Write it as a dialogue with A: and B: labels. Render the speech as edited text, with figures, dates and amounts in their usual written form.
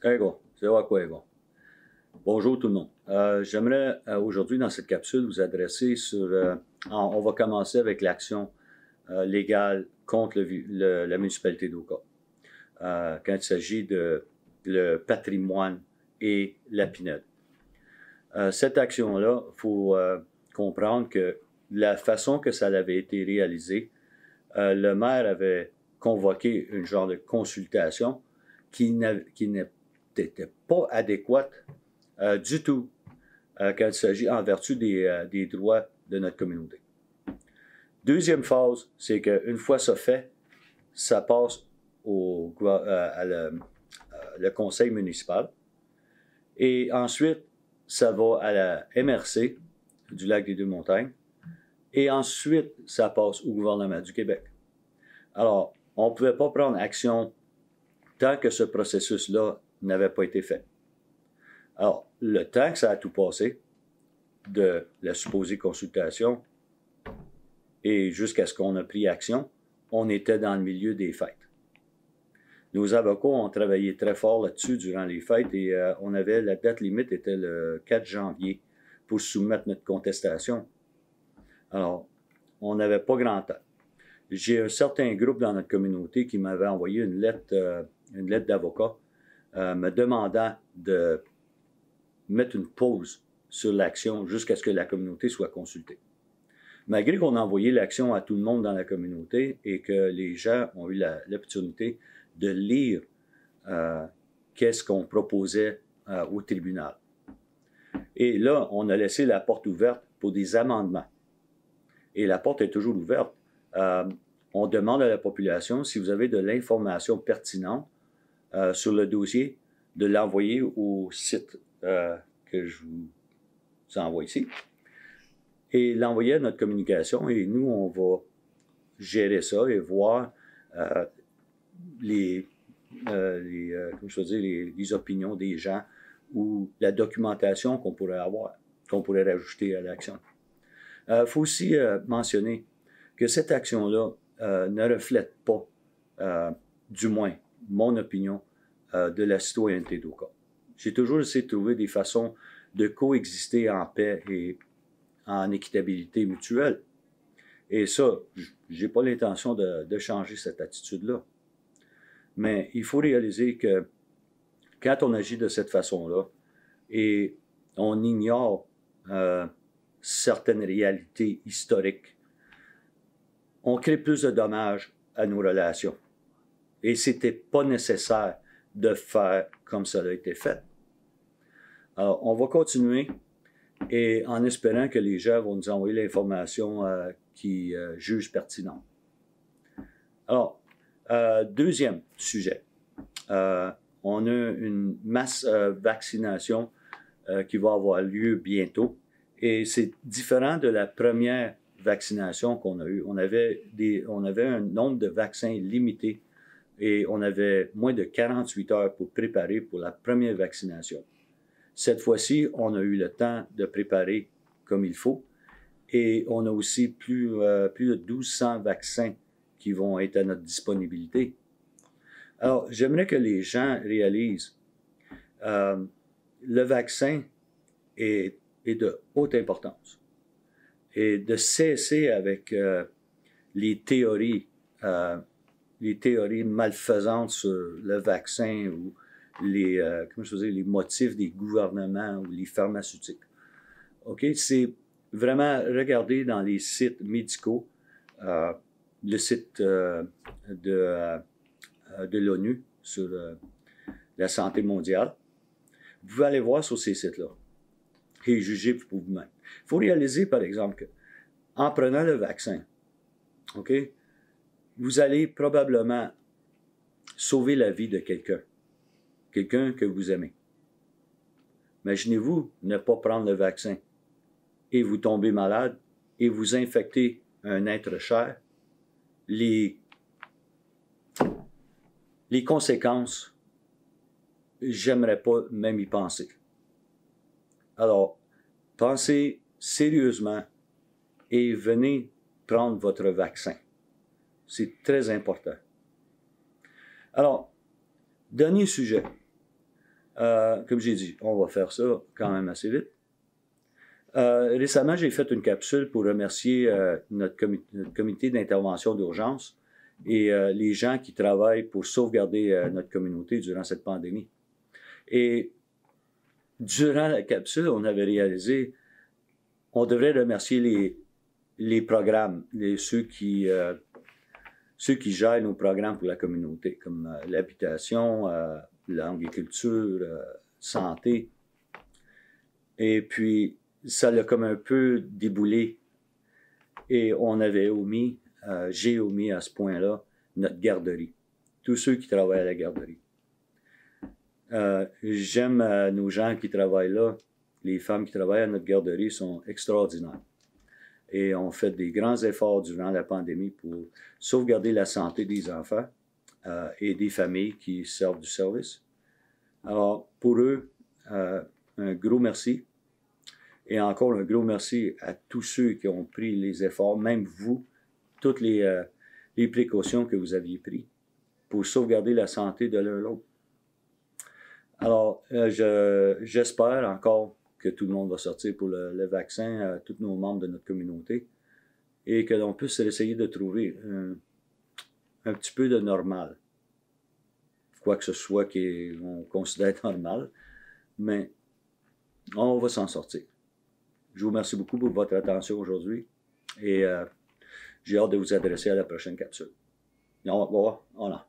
A: Ego, c'est quoi Ego? Bonjour tout le monde. J'aimerais aujourd'hui dans cette capsule vous adresser sur... on va commencer avec l'action légale contre la municipalité d'Oka. Quand il s'agit de le patrimoine et la PINED. Cette action-là, il faut comprendre que la façon que ça avait été réalisé, le maire avait convoqué une genre de consultation qui n'était pas adéquate du tout quand il s'agit en vertu des droits de notre communauté. Deuxième phase, c'est qu'une fois ça fait, ça passe le conseil municipal et ensuite, ça va à la MRC du lac des Deux-Montagnes et ensuite, ça passe au gouvernement du Québec. Alors, on ne pouvait pas prendre action tant que ce processus-là n'avait pas été fait. Alors, le temps que ça a tout passé, de la supposée consultation et jusqu'à ce qu'on a pris action, on était dans le milieu des fêtes. Nos avocats ont travaillé très fort là-dessus durant les fêtes et la date limite était le 4 janvier pour soumettre notre contestation. Alors, on n'avait pas grand temps. J'ai un certain groupe dans notre communauté qui m'avait envoyé une lettre d'avocat me demandant de mettre une pause sur l'action jusqu'à ce que la communauté soit consultée. Malgré qu'on a envoyé l'action à tout le monde dans la communauté et que les gens ont eu l'opportunité de lire qu'est-ce qu'on proposait au tribunal. Et là, on a laissé la porte ouverte pour des amendements. Et la porte est toujours ouverte. On demande à la population, si vous avez de l'information pertinente sur le dossier, de l'envoyer au site que je vous envoie ici, et l'envoyer à notre communication, et nous, on va gérer ça et voir les opinions des gens ou la documentation qu'on pourrait avoir, qu'on pourrait rajouter à l'action. Faut aussi mentionner que cette action-là ne reflète pas, du moins, mon opinion de la citoyenneté d'Oka. J'ai toujours essayé de trouver des façons de coexister en paix et en équitabilité mutuelle. Et ça, j'ai pas l'intention de changer cette attitude-là. Mais il faut réaliser que quand on agit de cette façon-là et on ignore certaines réalités historiques, on crée plus de dommages à nos relations. Et c'était pas nécessaire de faire comme ça a été fait. Alors, on va continuer et en espérant que les gens vont nous envoyer l'information qui jugent pertinente. Alors, deuxième sujet. On a une masse vaccination qui va avoir lieu bientôt et c'est différent de la première vaccination qu'on a eue. On avait un nombre de vaccins limité et on avait moins de 48 heures pour préparer pour la première vaccination. Cette fois-ci, on a eu le temps de préparer comme il faut et on a aussi plus de 1200 vaccins qui vont être à notre disponibilité. Alors, j'aimerais que les gens réalisent le vaccin est de haute importance et de cesser avec les théories malfaisantes sur le vaccin ou les motifs des gouvernements ou les pharmaceutiques. OK? C'est vraiment regarder dans les sites médicaux, le site de l'ONU sur la santé mondiale. Vous pouvez aller voir sur ces sites-là et juger pour vous-même. Il faut réaliser, par exemple, qu'en prenant le vaccin, OK, vous allez probablement sauver la vie de quelqu'un que vous aimez. Imaginez-vous ne pas prendre le vaccin et vous tombez malade et vous infectez un être cher. Les conséquences, j'aimerais pas même y penser. Alors, pensez sérieusement et venez prendre votre vaccin. C'est très important. Alors, dernier sujet. Comme j'ai dit, on va faire ça quand même assez vite. Récemment, j'ai fait une capsule pour remercier notre comité d'intervention d'urgence et les gens qui travaillent pour sauvegarder notre communauté durant cette pandémie. Et durant la capsule, on avait réalisé, on devrait remercier les programmes, ceux qui gèrent nos programmes pour la communauté, comme l'habitation, l'agriculture, santé. Et puis, ça l'a comme un peu déboulé. Et on avait omis, j'ai omis à ce point-là, notre garderie. Tous ceux qui travaillent à la garderie. J'aime nos gens qui travaillent là. Les femmes qui travaillent à notre garderie sont extraordinaires. Et on fait des grands efforts durant la pandémie pour sauvegarder la santé des enfants et des familles qui servent du service. Alors, pour eux, un gros merci. Et encore un gros merci à tous ceux qui ont pris les efforts, même vous, toutes les précautions que vous aviez prises pour sauvegarder la santé de l'un l'autre. Alors, j'espère encore que tout le monde va sortir pour le vaccin, tous nos membres de notre communauté, et que l'on puisse essayer de trouver un petit peu de normal. Quoi que ce soit qu'on considère normal, mais on va s'en sortir. Je vous remercie beaucoup pour votre attention aujourd'hui et j'ai hâte de vous adresser à la prochaine capsule. Au revoir. Voilà.